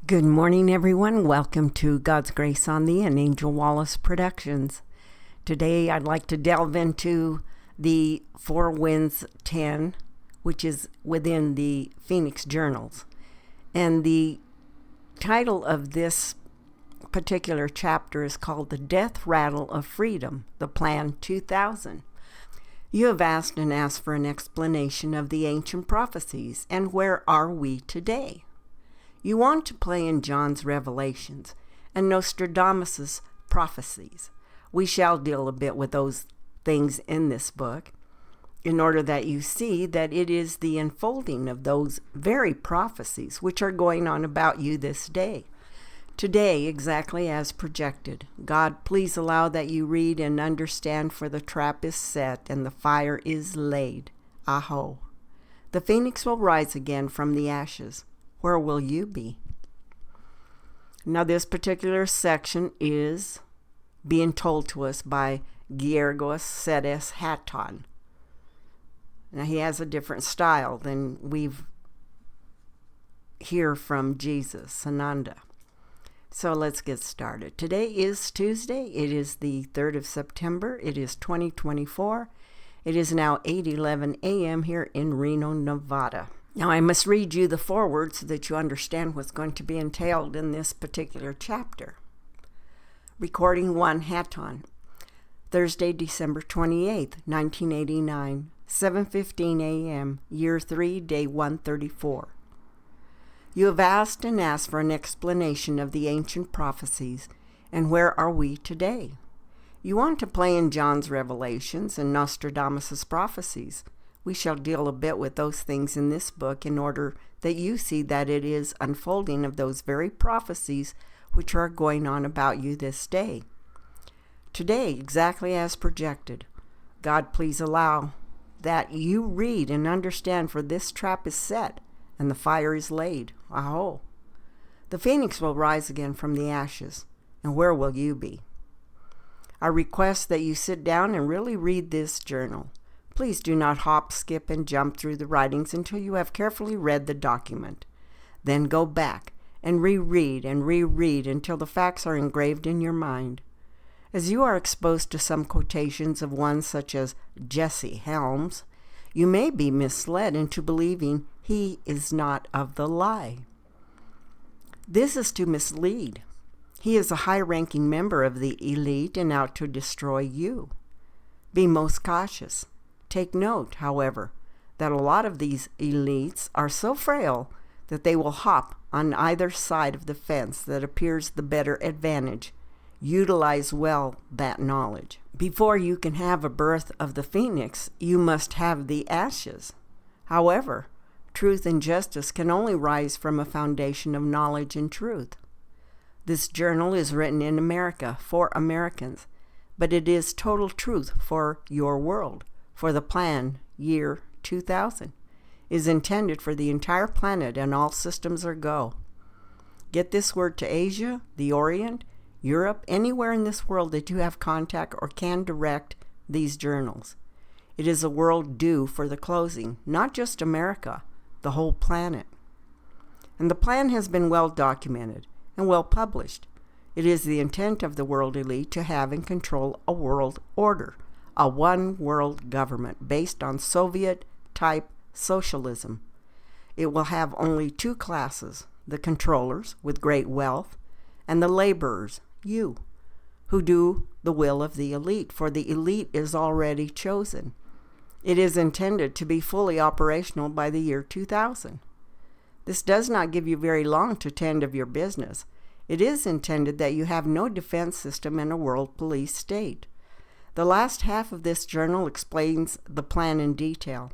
Good morning, everyone. Welcome to God's Grace on Thee and Angel Wallace Productions. Today, I'd like to delve into the Four Winds 10, which is within the Phoenix Journals. And the title of this particular chapter is called The Death Rattle of Freedom, the Plan 2000. You have asked and asked for an explanation of the ancient prophecies, and where are we today? You want to play in John's revelations and Nostradamus' prophecies. We shall deal a bit with those things in this book in order that you see that it is the unfolding of those very prophecies which are going on about you this day. Today, exactly as projected. God, please allow that you read and understand, for the trap is set and the fire is laid. Aho. The phoenix will rise again from the ashes. Where will you be? Now, this particular section is being told to us by Georgios Sedes Hatton. Now, he has a different style than we've hear from Jesus, Sananda. So let's get started. Today is Tuesday. It is the 3rd of September. It is 2024. It is now 8:11 a.m. here in Reno, Nevada. Now, I must read you the foreword so that you understand what's going to be entailed in this particular chapter. Recording 1, Hatton. Thursday, December 28th, 1989, 7:15 a.m., Year 3, Day 134. You have asked and asked for an explanation of the ancient prophecies, and where are we today? You want to play in John's revelations and Nostradamus' prophecies. We shall deal a bit with those things in this book in order that you see that it is unfolding of those very prophecies which are going on about you this day. Today, exactly as projected. God, please allow that you read and understand, for this trap is set and the fire is laid. Aho. The phoenix will rise again from the ashes, and where will you be? I request that you sit down and really read this journal. Please do not hop, skip, and jump through the writings until you have carefully read the document. Then go back and reread until the facts are engraved in your mind. As you are exposed to some quotations of one such as Jesse Helms, you may be misled into believing he is not of the lie. This is to mislead. He is a high-ranking member of the elite and out to destroy you. Be most cautious. Take note, however, that a lot of these elites are so frail that they will hop on either side of the fence that appears the better advantage. Utilize well that knowledge. Before you can have a birth of the phoenix, you must have the ashes. However, truth and justice can only rise from a foundation of knowledge and truth. This journal is written in America for Americans, but it is total truth for your world. For the plan, year 2000, is intended for the entire planet, and all systems are go. Get this word to Asia, the Orient, Europe, anywhere in this world that you have contact or can direct these journals. It is a world due for the closing, not just America, the whole planet. And the plan has been well documented and well published. It is the intent of the world elite to have and control a world order, a one-world government based on Soviet-type socialism. It will have only two classes, the controllers with great wealth and the laborers, you, who do the will of the elite, for the elite is already chosen. It is intended to be fully operational by the year 2000. This does not give you very long to tend of your business. It is intended that you have no defense system in a world police state. The last half of this journal explains the plan in detail.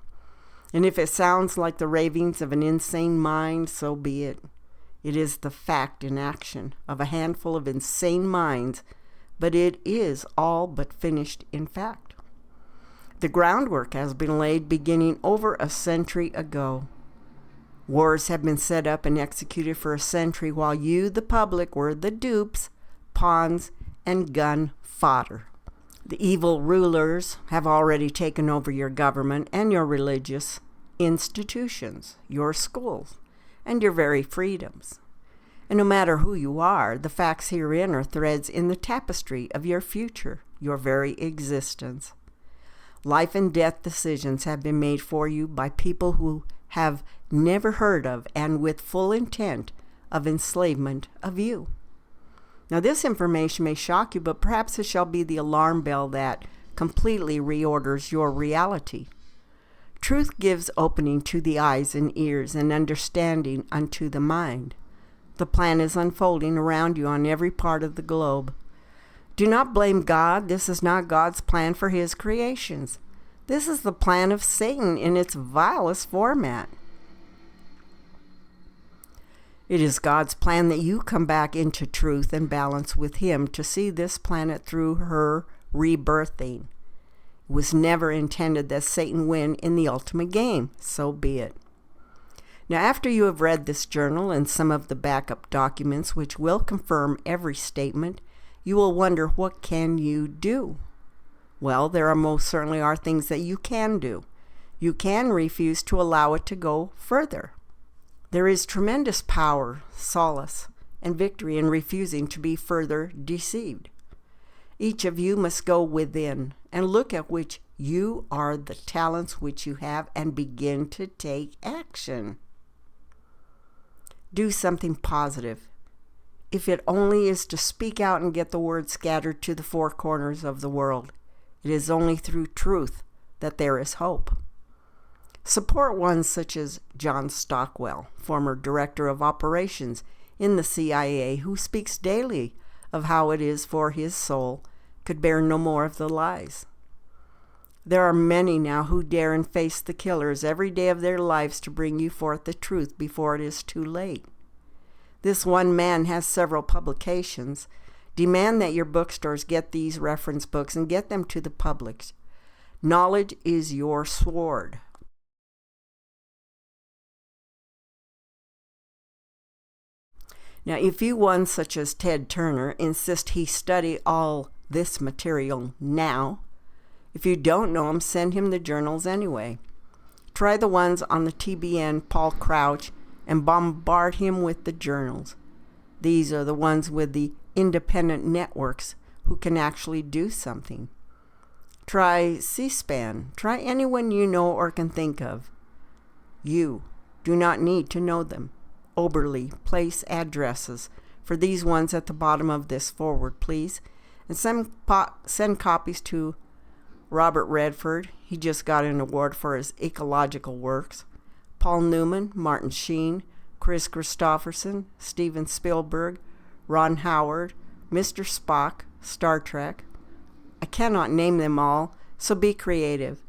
And if it sounds like the ravings of an insane mind, so be it. It is the fact in action of a handful of insane minds, but it is all but finished in fact. The groundwork has been laid beginning over a century ago. Wars have been set up and executed for a century while you, the public, were the dupes, pawns, and gun fodder. The evil rulers have already taken over your government and your religious institutions, your schools, and your very freedoms. And no matter who you are, the facts herein are threads in the tapestry of your future, your very existence. Life and death decisions have been made for you by people who have never heard of and with full intent of enslavement of you. Now, this information may shock you, but perhaps it shall be the alarm bell that completely reorders your reality. Truth gives opening to the eyes and ears and understanding unto the mind. The plan is unfolding around you on every part of the globe. Do not blame God. This is not God's plan for his creations. This is the plan of Satan in its vilest format. It is God's plan that you come back into truth and balance with him to see this planet through her rebirthing. It was never intended that Satan win in the ultimate game. So be it. Now, after you have read this journal and some of the backup documents which will confirm every statement, you will wonder, what can you do? Well, there are most certainly are things that you can do. You can refuse to allow it to go further. There is tremendous power, solace, and victory in refusing to be further deceived. Each of you must go within and look at which you are the talents which you have and begin to take action. Do something positive. If it only is to speak out and get the word scattered to the four corners of the world, it is only through truth that there is hope. Support ones such as John Stockwell, former Director of Operations in the CIA, who speaks daily of how it is for his soul could bear no more of the lies. There are many now who dare and face the killers every day of their lives to bring you forth the truth before it is too late. This one man has several publications. Demand that your bookstores get these reference books and get them to the public. Knowledge is your sword. Now, if you ones such as Ted Turner insist he study all this material now, if you don't know him, send him the journals anyway. Try the ones on the TBN Paul Crouch and bombard him with the journals. These are the ones with the independent networks who can actually do something. Try C-SPAN. Try anyone you know or can think of. You do not need to know them. Oberly, place addresses for these ones at the bottom of this forward, please. And send copies to Robert Redford. He just got an award for his ecological works. Paul Newman, Martin Sheen, Chris Christopherson, Steven Spielberg, Ron Howard, Mr. Spock, Star Trek. I cannot name them all, so be creative.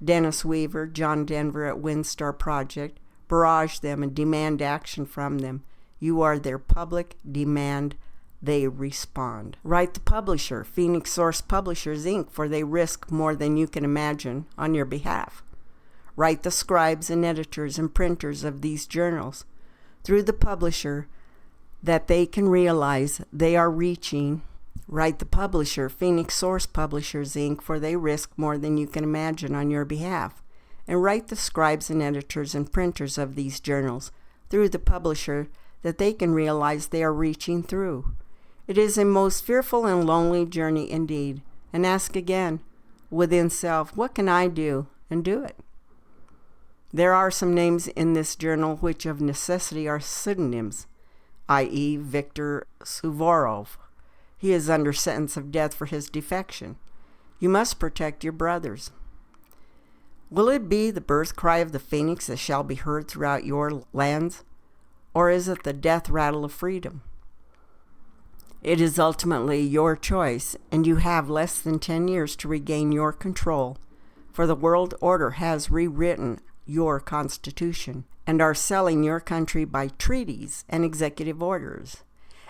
Dennis Weaver, John Denver at Windstar Project. Barrage them and demand action from them. You are their public. Demand. They respond. Write the publisher, Phoenix Source Publishers, Inc., for they risk more than you can imagine on your behalf. Write the scribes and editors and printers of these journals through the publisher that they can realize they are reaching. Write the publisher, Phoenix Source Publishers, Inc., for they risk more than you can imagine on your behalf. And write the scribes and editors and printers of these journals through the publisher that they can realize they are reaching through. It is a most fearful and lonely journey indeed. And ask again, within self, what can I do? And do it. There are some names in this journal which of necessity are pseudonyms, i.e. Viktor Suvorov. He is under sentence of death for his defection. You must protect your brothers. Will it be the birth cry of the phoenix that shall be heard throughout your lands? Or is it the death rattle of freedom? It is ultimately your choice, and you have less than 10 years to regain your control, for the world order has rewritten your constitution and are selling your country by treaties and executive orders.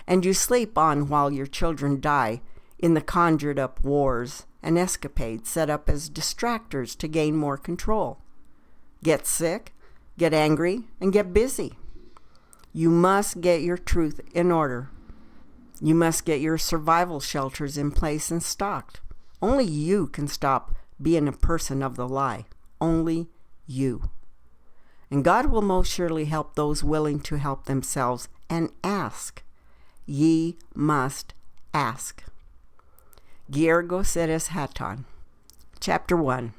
And you sleep on while your children die in the conjured-up wars and escapades set up as distractors to gain more control. Get sick, get angry, and get busy. You must get your truth in order. You must get your survival shelters in place and stocked. Only you can stop being a person of the lie. Only you. And God will most surely help those willing to help themselves and ask. Ye must ask. Giergo Seres Haton. Chapter 1.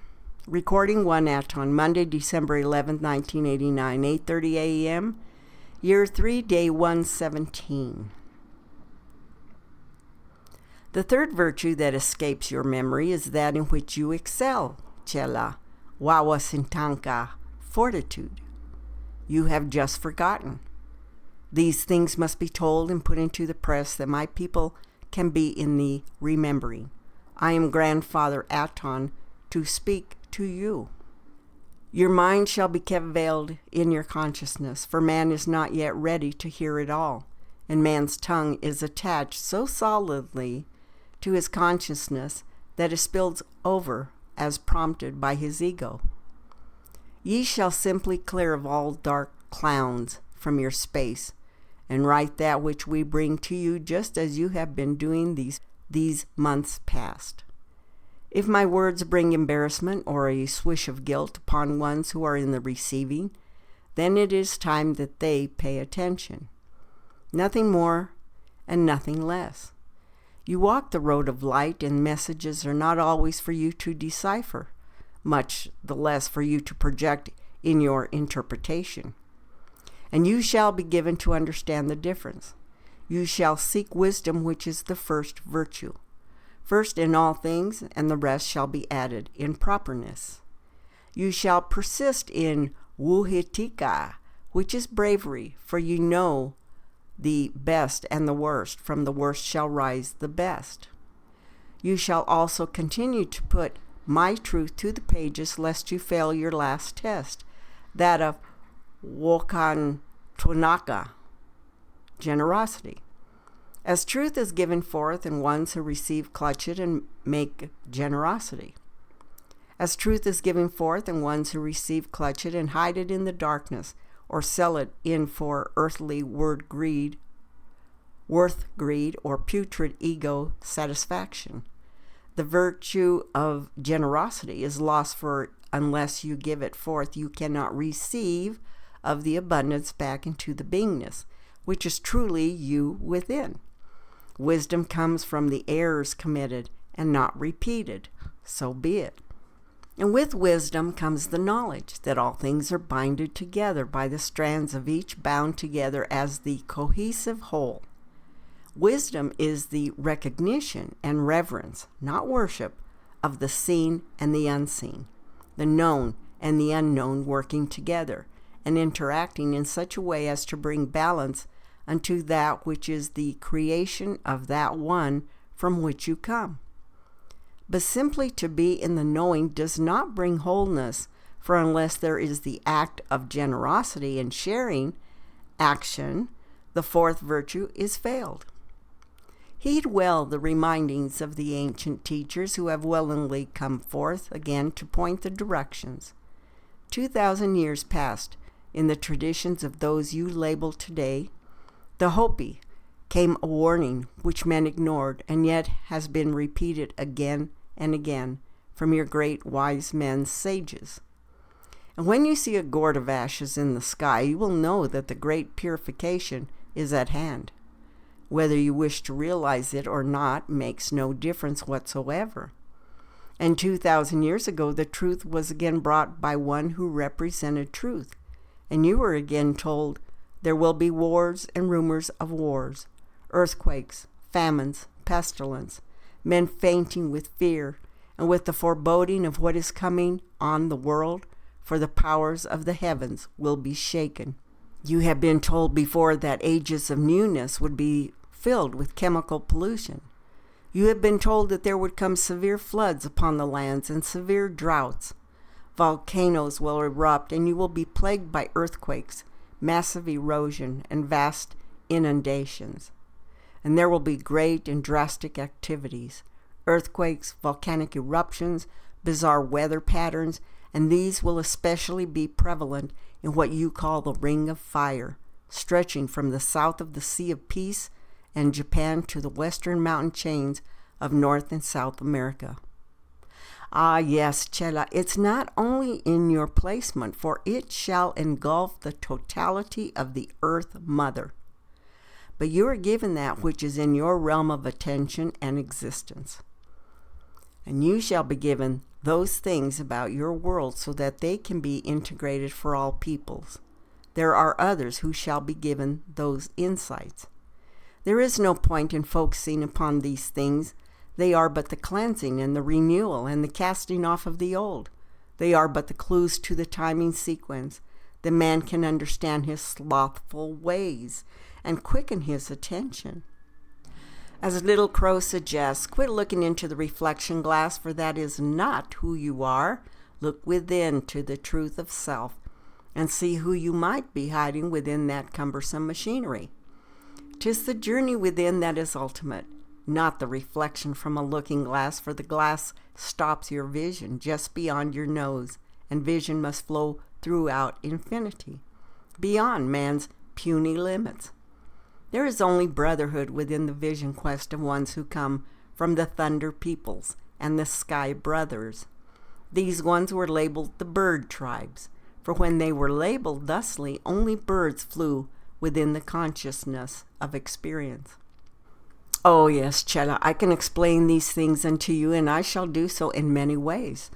Recording 1 Aton, Monday, December 11th, 1989, 8:30 a.m., Year 3, Day 117. The third virtue that escapes your memory is that in which you excel, Chela, Wawasintanka, fortitude. You have just forgotten. These things must be told and put into the press that my people can be in the remembering. I am Grandfather Aton to speak to you. Your mind shall be kept veiled in your consciousness, for man is not yet ready to hear it all, and man's tongue is attached so solidly to his consciousness that it spills over as prompted by his ego. Ye shall simply clear of all dark clowns from your space, and write that which we bring to you just as you have been doing these months past. If my words bring embarrassment or a swish of guilt upon ones who are in the receiving, then it is time that they pay attention. Nothing more and nothing less. You walk the road of light, and messages are not always for you to decipher, much the less for you to project in your interpretation. And you shall be given to understand the difference. You shall seek wisdom, which is the first virtue. First in all things, and the rest shall be added in properness. You shall persist in wuhitika, which is bravery, for you know the best and the worst. From the worst shall rise the best. You shall also continue to put my truth to the pages, lest you fail your last test, that of Wokan Tonaka, generosity. As truth is given forth, and ones who receive clutch it and make generosity. As truth is given forth, and ones who receive clutch it and hide it in the darkness, or sell it in for earthly worth greed, or putrid ego satisfaction. The virtue of generosity is lost, for unless you give it forth, you cannot receive of the abundance back into the beingness, which is truly you within. Wisdom comes from the errors committed and not repeated. So be it. And with wisdom comes the knowledge that all things are binded together by the strands of each bound together as the cohesive whole. Wisdom is the recognition and reverence, not worship, of the seen and the unseen, the known and the unknown working together and interacting in such a way as to bring balance unto that which is the creation of that one from which you come. But simply to be in the knowing does not bring wholeness, for unless there is the act of generosity and sharing, action, the fourth virtue is failed. Heed well the remindings of the ancient teachers who have willingly come forth again to point the directions. 2,000 years past, in the traditions of those you label today, the Hopi, came a warning which men ignored, and yet has been repeated again and again from your great wise men's sages. And when you see a gourd of ashes in the sky, you will know that the great purification is at hand. Whether you wish to realize it or not makes no difference whatsoever. And 2,000 years ago, the truth was again brought by one who represented truth, and you were again told, there will be wars and rumors of wars, earthquakes, famines, pestilence, men fainting with fear, and with the foreboding of what is coming on the world, for the powers of the heavens will be shaken. You have been told before that ages of newness would be filled with chemical pollution. You have been told that there would come severe floods upon the lands and severe droughts. Volcanoes will erupt, and you will be plagued by earthquakes, massive erosion, and vast inundations. And there will be great and drastic activities, earthquakes, volcanic eruptions, bizarre weather patterns, and these will especially be prevalent in what you call the Ring of Fire, stretching from the south of the Sea of Peace and Japan to the western mountain chains of North and South America. Ah, yes, Chela, it's not only in your placement, for it shall engulf the totality of the Earth Mother. but you are given that which is in your realm of attention and existence. And you shall be given those things about your world so that they can be integrated for all peoples. There are others who shall be given those insights. There is no point in focusing upon these things. They are but the cleansing and the renewal and the casting off of the old. They are but the clues to the timing sequence. The man can understand his slothful ways and quicken his attention. As Little Crow suggests, quit looking into the reflection glass, for that is not who you are. Look within to the truth of self and see who you might be hiding within that cumbersome machinery. 'Tis the journey within that is ultimate, not the reflection from a looking glass, for the glass stops your vision just beyond your nose, and vision must flow throughout infinity, beyond man's puny limits. There is only brotherhood within the vision quest of ones who come from the thunder peoples and the sky brothers. These ones were labeled the bird tribes, for when they were labeled thusly, only birds flew within the consciousness of experience. Oh yes, Chela, I can explain these things unto you, and I shall do so in many ways,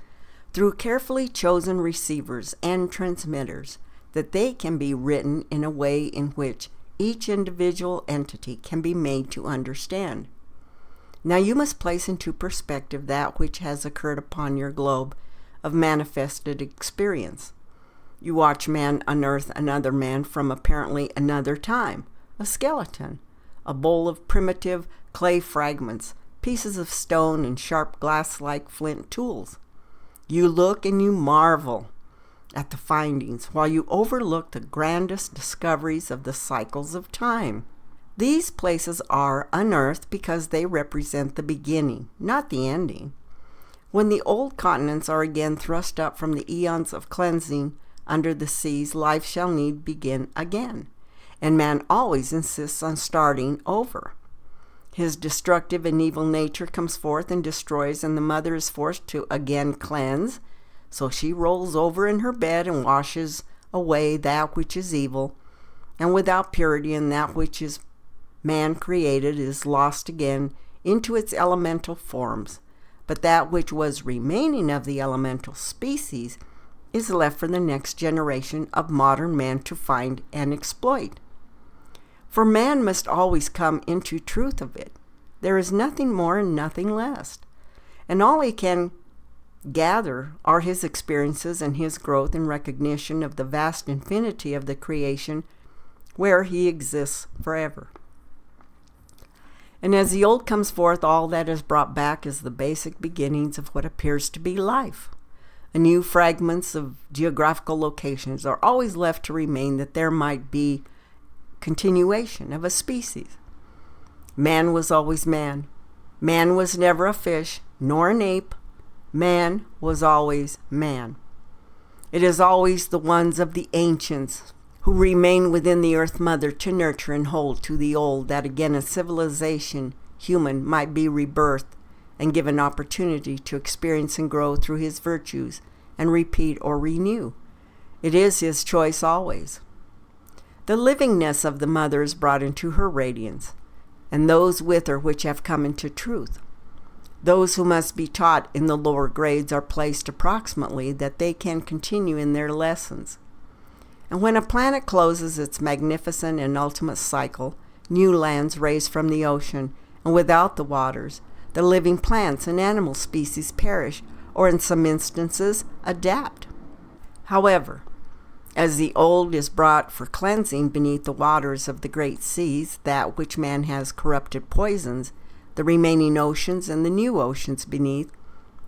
through carefully chosen receivers and transmitters, that they can be written in a way in which each individual entity can be made to understand. Now you must place into perspective that which has occurred upon your globe of manifested experience. You watch man unearth another man from apparently another time, a skeleton, a bowl of primitive clay fragments, pieces of stone and sharp glass-like flint tools. You look and you marvel at the findings, while you overlook the grandest discoveries of the cycles of time. These places are unearthed because they represent the beginning, not the ending. When the old continents are again thrust up from the eons of cleansing under the seas, life shall need begin again, and man always insists on starting over. His destructive and evil nature comes forth and destroys, and the mother is forced to again cleanse. So she rolls over in her bed and washes away that which is evil, and without purity, and that which is man created is lost again into its elemental forms. But that which was remaining of the elemental species is left for the next generation of modern man to find and exploit. For man must always come into truth of it. There is nothing more and nothing less. And all he can gather are his experiences and his growth and recognition of the vast infinity of the creation where he exists forever. And as the old comes forth, all that is brought back is the basic beginnings of what appears to be life. And new fragments of geographical locations are always left to remain, that there might be continuation of a species. Man was always man. Man was never a fish nor an ape. Man was always man. It is always the ones of the ancients who remain within the earth mother to nurture and hold to the old, that again a civilization human might be rebirthed and given opportunity to experience and grow through his virtues and repeat or renew. It is his choice always. The livingness of the mother is brought into her radiance, and those with her which have come into truth. Those who must be taught in the lower grades are placed approximately that they can continue in their lessons. And when a planet closes its magnificent and ultimate cycle, new lands raise from the ocean, and without the waters, the living plants and animal species perish, or in some instances, adapt. However, as the old is brought for cleansing beneath the waters of the great seas, that which man has corrupted poisons, the remaining oceans and the new oceans beneath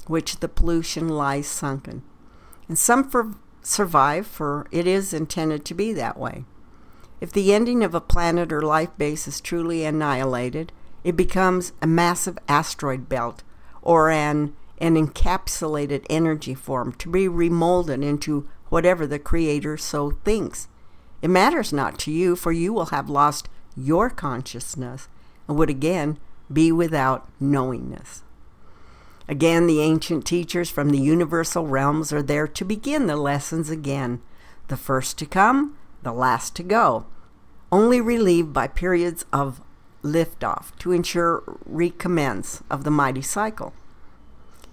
which the pollution lies sunken. And some survive, for it is intended to be that way. If the ending of a planet or life base is truly annihilated, it becomes a massive asteroid belt or an encapsulated energy form to be remolded into whatever the Creator so thinks. It matters not to you, for you will have lost your consciousness and would again be without knowingness. Again, the ancient teachers from the universal realms are there to begin the lessons again, the first to come, the last to go. only relieved by periods of liftoff to ensure recommence of the mighty cycle.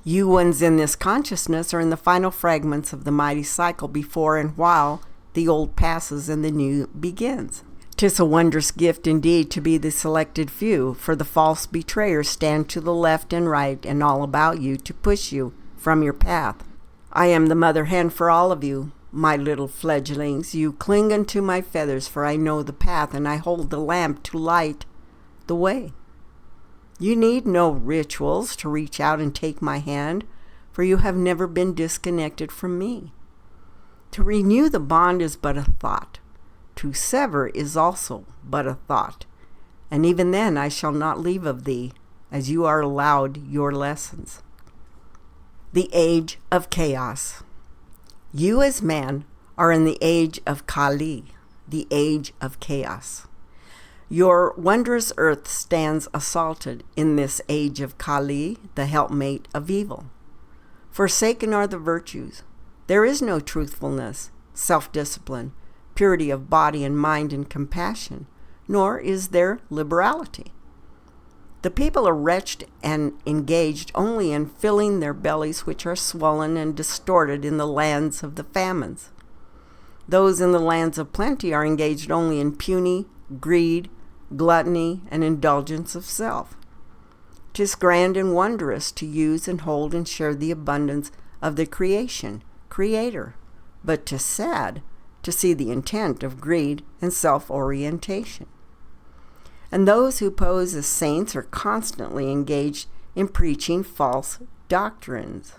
You ones in this consciousness are in the final fragments of the mighty cycle before and while the old passes and the new begins. 'Tis a wondrous gift indeed to be the selected few, for the false betrayers stand to the left and right and all about you to push you from your path. I am the mother hen for all of you, my little fledglings. You cling unto my feathers, for I know the path, and I hold the lamp to light the way. You need no rituals to reach out and take my hand, for you have never been disconnected from me. To renew the bond is but a thought. To sever is also but a thought. And even then I shall not leave of thee, as you are allowed your lessons. The age of chaos. You as man are in the age of Kali, the age of chaos. Your wondrous earth stands assaulted in this age of Kali, the helpmate of evil. Forsaken are the virtues. There is no truthfulness, self-discipline, purity of body and mind and compassion, nor is there liberality. The people are wretched and engaged only in filling their bellies, which are swollen and distorted in the lands of the famines. Those in the lands of plenty are engaged only in puny greed, gluttony, and indulgence of self. 'Tis grand and wondrous to use and hold and share the abundance of the Creator, but 'tis sad to see the intent of greed and self-orientation. And those who pose as saints are constantly engaged in preaching false doctrines.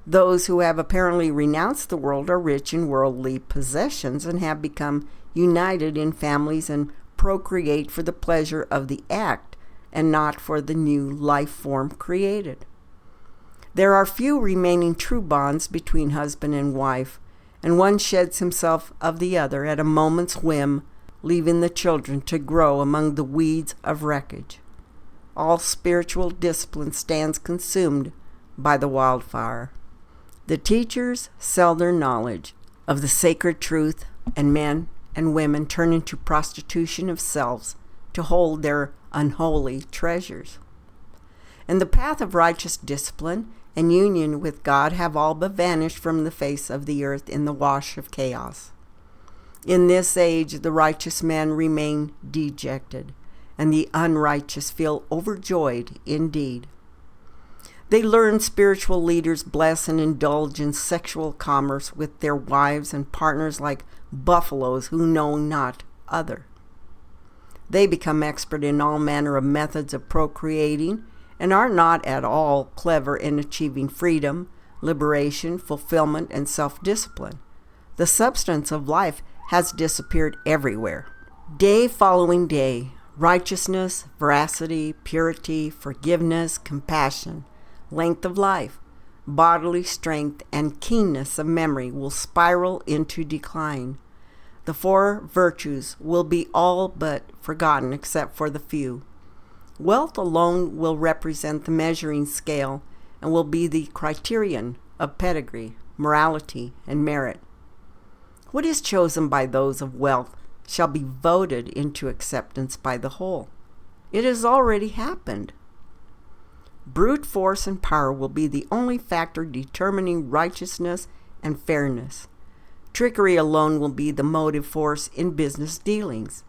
Those who have apparently renounced the world are rich in worldly possessions and have become united in families and procreate for the pleasure of the act and not for the new life form created. There are few remaining true bonds between husband and wife, and one sheds himself of the other at a moment's whim, leaving the children to grow among the weeds of wreckage. All spiritual discipline stands consumed by the wildfire. The teachers sell their knowledge of the sacred truth, and men and women turn into prostitution of selves to hold their unholy treasures. And the path of righteous discipline and union with God have all but vanished from the face of the earth in the wash of chaos. In this age the righteous men remain dejected, and the unrighteous feel overjoyed indeed. They learn spiritual leaders bless and indulge in sexual commerce with their wives and partners like buffaloes who know not other. They become expert in all manner of methods of procreating and are not at all clever in achieving freedom, liberation, fulfillment, and self-discipline. The substance of life has disappeared everywhere. Day following day, righteousness, veracity, purity, forgiveness, compassion, length of life, bodily strength, and keenness of memory will spiral into decline. The four virtues will be all but forgotten except for the few. Wealth alone will represent the measuring scale and will be the criterion of pedigree, morality, and merit. What is chosen by those of wealth shall be voted into acceptance by the whole. It has already happened. Brute force and power will be the only factor determining righteousness and fairness. Trickery alone will be the motive force in business dealings.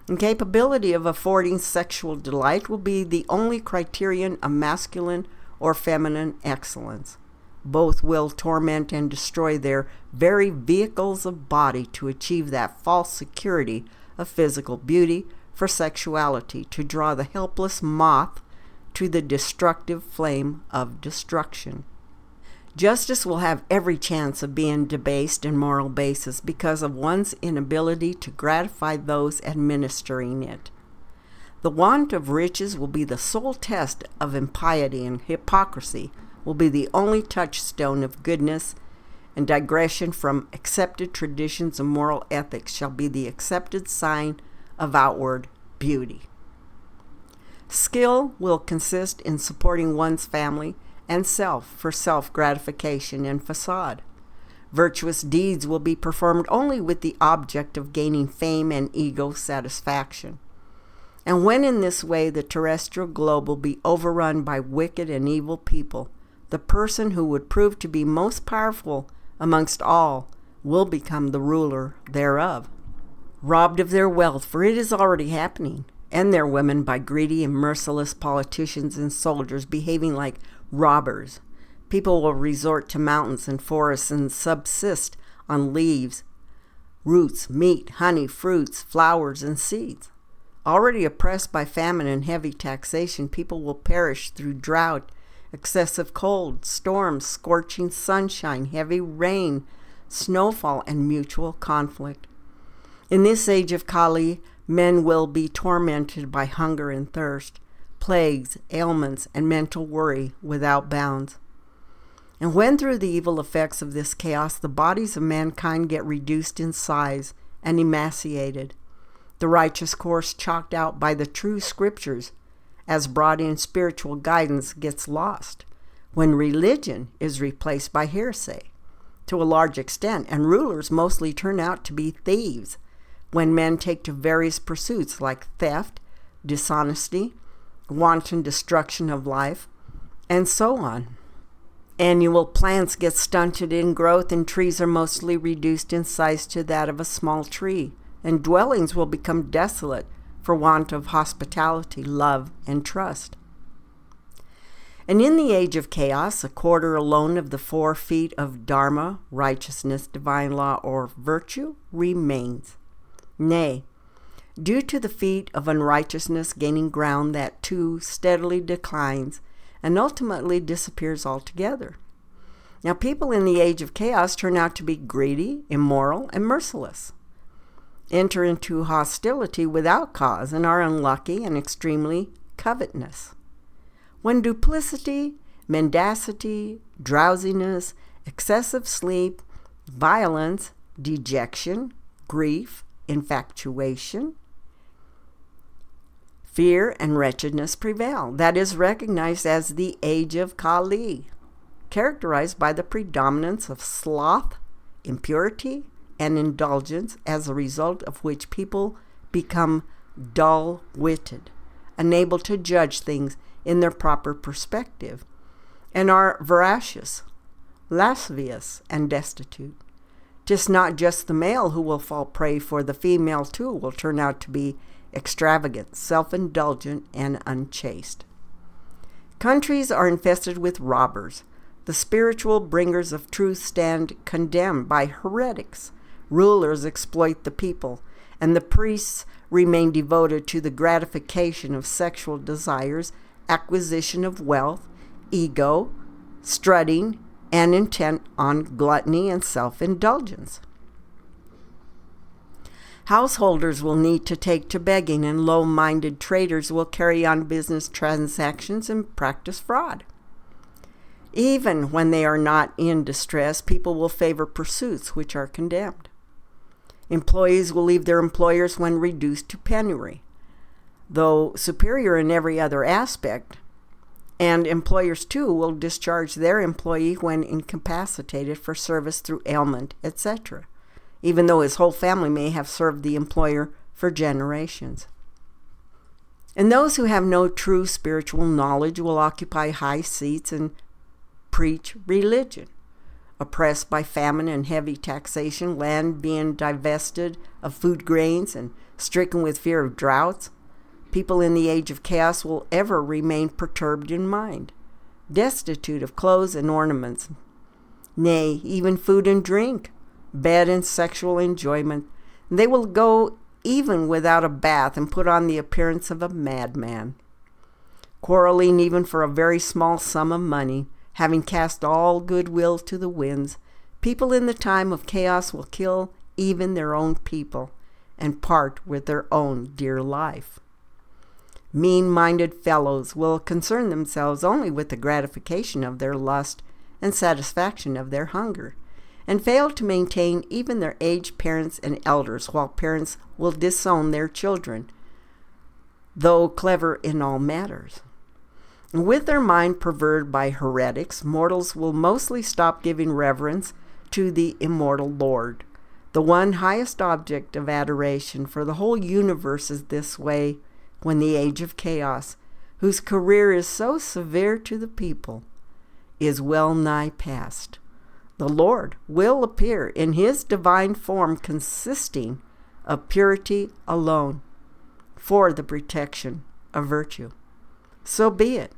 Incapability of affording sexual delight will be the only criterion of masculine or feminine excellence. Both will torment and destroy their very vehicles of body to achieve that false security of physical beauty for sexuality, to draw the helpless moth to the destructive flame of destruction. Justice will have every chance of being debased in moral basis because of one's inability to gratify those administering it. The want of riches will be the sole test of impiety, and hypocrisy will be the only touchstone of goodness, and digression from accepted traditions of moral ethics shall be the accepted sign of outward beauty. Skill will consist in supporting one's family and self for self-gratification and facade. Virtuous deeds will be performed only with the object of gaining fame and ego satisfaction. And when in this way the terrestrial globe will be overrun by wicked and evil people, the person who would prove to be most powerful amongst all will become the ruler thereof. Robbed of their wealth, for it is already happening, and their women by greedy and merciless politicians and soldiers behaving like robbers, people will resort to mountains and forests and subsist on leaves, roots, meat, honey, fruits, flowers, and seeds. Already oppressed by famine and heavy taxation, people will perish through drought, excessive cold, storms, scorching sunshine, heavy rain, snowfall, and mutual conflict. In this age of Kali, men will be tormented by hunger and thirst, plagues, ailments, and mental worry without bounds. And when through the evil effects of this chaos, the bodies of mankind get reduced in size and emaciated, the righteous course chalked out by the true scriptures as brought in spiritual guidance gets lost, when religion is replaced by hearsay to a large extent, and rulers mostly turn out to be thieves, when men take to various pursuits like theft, dishonesty, wanton destruction of life, and so on. Annual plants get stunted in growth, and trees are mostly reduced in size to that of a small tree, and dwellings will become desolate for want of hospitality, love, and trust. And in the age of chaos, a quarter alone of the 4 feet of Dharma, righteousness, divine law, or virtue remains. Nay, due to the feet of unrighteousness gaining ground, that too steadily declines and ultimately disappears altogether. Now, people in the age of chaos turn out to be greedy, immoral, and merciless, enter into hostility without cause, and are unlucky and extremely covetous. When duplicity, mendacity, drowsiness, excessive sleep, violence, dejection, grief, infatuation, fear, and wretchedness prevail, that is recognized as the age of Kali, characterized by the predominance of sloth, impurity, and indulgence, as a result of which people become dull-witted, unable to judge things in their proper perspective, and are voracious, lascivious, and destitute. 'Tis not just the male who will fall prey, for the female too will turn out to be extravagant, self-indulgent, and unchaste. Countries are infested with robbers. The spiritual bringers of truth stand condemned by heretics. Rulers exploit the people, and the priests remain devoted to the gratification of sexual desires, acquisition of wealth, ego, strutting, and intent on gluttony and self-indulgence. Householders will need to take to begging, and low-minded traders will carry on business transactions and practice fraud. Even when they are not in distress, people will favor pursuits which are condemned. Employees will leave their employers when reduced to penury, though superior in every other aspect, and employers too will discharge their employee when incapacitated for service through ailment, etc., even though his whole family may have served the employer for generations. And those who have no true spiritual knowledge will occupy high seats and preach religion. Oppressed by famine and heavy taxation, land being divested of food grains, and stricken with fear of droughts, people in the age of chaos will ever remain perturbed in mind, destitute of clothes and ornaments, nay, even food and drink, bed and sexual enjoyment. They will go even without a bath and put on the appearance of a madman, quarreling even for a very small sum of money. Having cast all goodwill to the winds, people in the time of chaos will kill even their own people and part with their own dear life. Mean-minded fellows will concern themselves only with the gratification of their lust and satisfaction of their hunger, and fail to maintain even their aged parents and elders, while parents will disown their children, though clever in all matters. With their mind perverted by heretics, mortals will mostly stop giving reverence to the immortal Lord, the one highest object of adoration, for the whole universe is this way when the age of chaos, whose career is so severe to the people, is well nigh past. The Lord will appear in his divine form, consisting of purity alone, for the protection of virtue. So be it,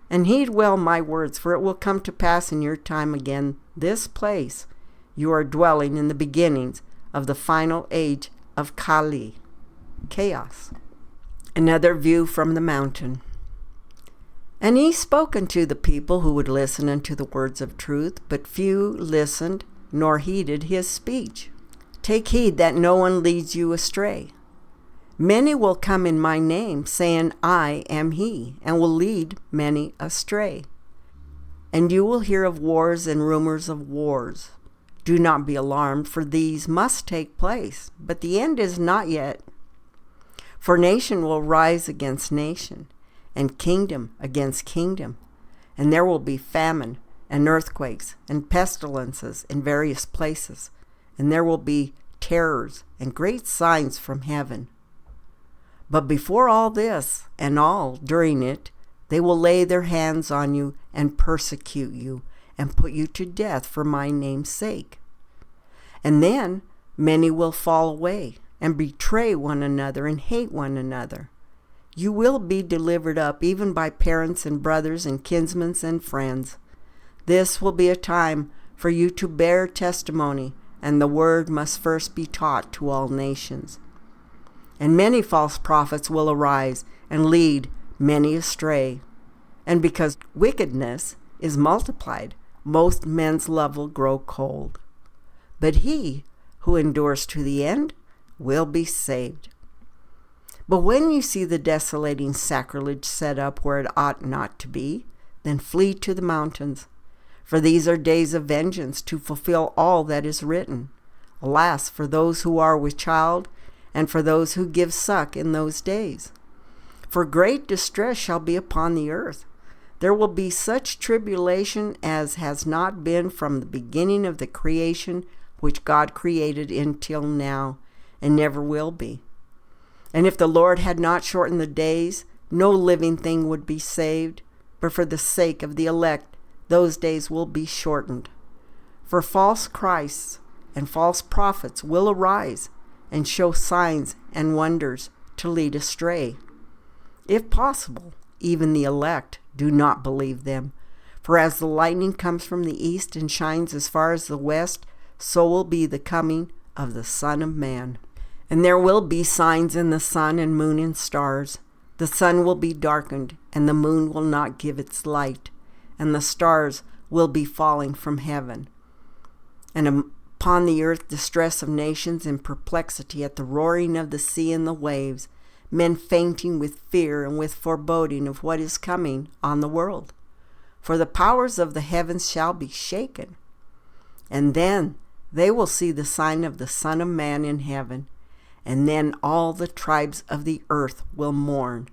and heed well my words, for it will come to pass in your time again, this place you are dwelling in the beginnings of the final age of Kali, chaos. Another view from the mountain. And he spoke unto the people who would listen unto the words of truth, but few listened nor heeded his speech. Take heed that no one leads you astray. Many will come in my name, saying, I am he, and will lead many astray. And you will hear of wars and rumors of wars. Do not be alarmed, for these must take place, but the end is not yet. For nation will rise against nation, and kingdom against kingdom, and there will be famine and earthquakes and pestilences in various places, and there will be terrors and great signs from heaven. But before all this, and all during it, they will lay their hands on you and persecute you, and put you to death for my name's sake. And then many will fall away, and betray one another, and hate one another. You will be delivered up even by parents and brothers and kinsmen and friends. This will be a time for you to bear testimony, and the word must first be taught to all nations. And many false prophets will arise and lead many astray. And because wickedness is multiplied, most men's love will grow cold. But he who endures to the end will be saved. But when you see the desolating sacrilege set up where it ought not to be, then flee to the mountains. For these are days of vengeance, to fulfill all that is written. Alas, for those who are with child, and for those who give suck in those days. For great distress shall be upon the earth. There will be such tribulation as has not been from the beginning of the creation which God created until now, and never will be. And if the Lord had not shortened the days, no living thing would be saved. But for the sake of the elect, those days will be shortened. For false Christs and false prophets will arise, and show signs and wonders to lead astray. If possible, even the elect do not believe them. For as the lightning comes from the east and shines as far as the west, so will be the coming of the Son of Man. And there will be signs in the sun and moon and stars. The sun will be darkened, and the moon will not give its light, and the stars will be falling from heaven. And upon the earth distress of nations and perplexity at the roaring of the sea and the waves, men fainting with fear and with foreboding of what is coming on the world. For the powers of the heavens shall be shaken. And then they will see the sign of the Son of Man in heaven. And then all the tribes of the earth will mourn.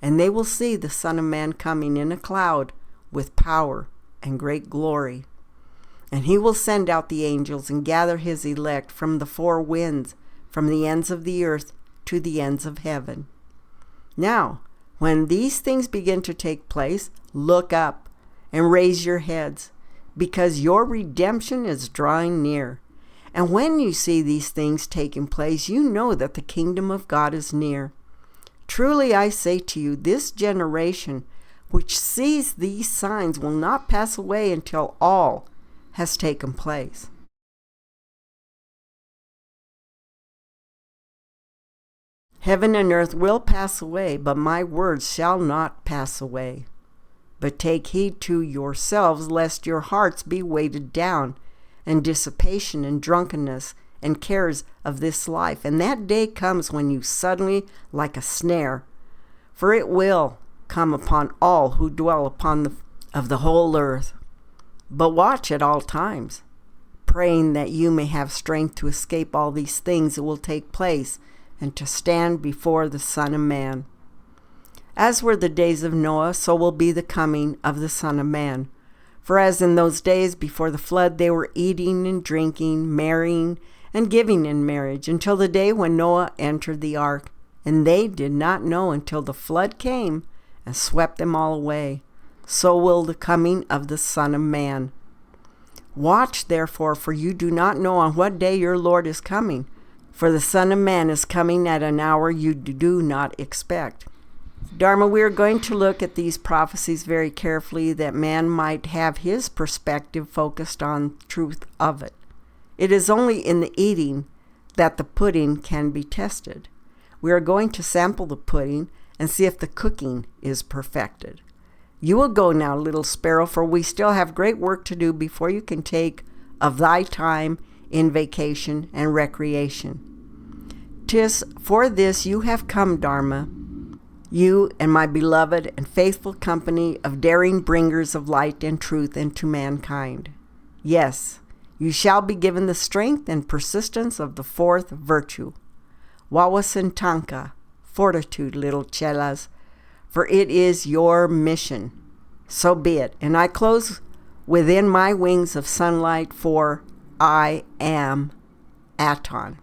And they will see the Son of Man coming in a cloud with power and great glory. And he will send out the angels and gather his elect from the four winds, from the ends of the earth to the ends of heaven. Now, when these things begin to take place, look up and raise your heads, because your redemption is drawing near. And when you see these things taking place, you know that the kingdom of God is near. Truly I say to you, this generation which sees these signs will not pass away until all has taken place. Heaven and earth will pass away, but my words shall not pass away. But take heed to yourselves, lest your hearts be weighted down, and dissipation and drunkenness and cares of this life. And that day comes when you suddenly, like a snare, for it will come upon all who dwell upon the whole earth. But watch at all times, praying that you may have strength to escape all these things that will take place, and to stand before the Son of Man. As were the days of Noah, so will be the coming of the Son of Man. For as in those days before the flood, they were eating and drinking, marrying, and giving in marriage, until the day when Noah entered the ark. And they did not know until the flood came and swept them all away. So will the coming of the Son of Man. Watch therefore, for you do not know on what day your Lord is coming. For the Son of Man is coming at an hour you do not expect. Dharma, we are going to look at these prophecies very carefully, that man might have his perspective focused on the truth of it. It is only in the eating that the pudding can be tested. We are going to sample the pudding and see if the cooking is perfected. You will go now, little sparrow, for we still have great work to do before you can take of thy time in vacation and recreation. 'Tis for this you have come, Dharma, you and my beloved and faithful company of daring bringers of light and truth into mankind. Yes, you shall be given the strength and persistence of the fourth virtue, Wawasantanka, fortitude, little chelas, for it is your mission. So be it. And I close within my wings of sunlight, for I am Aton.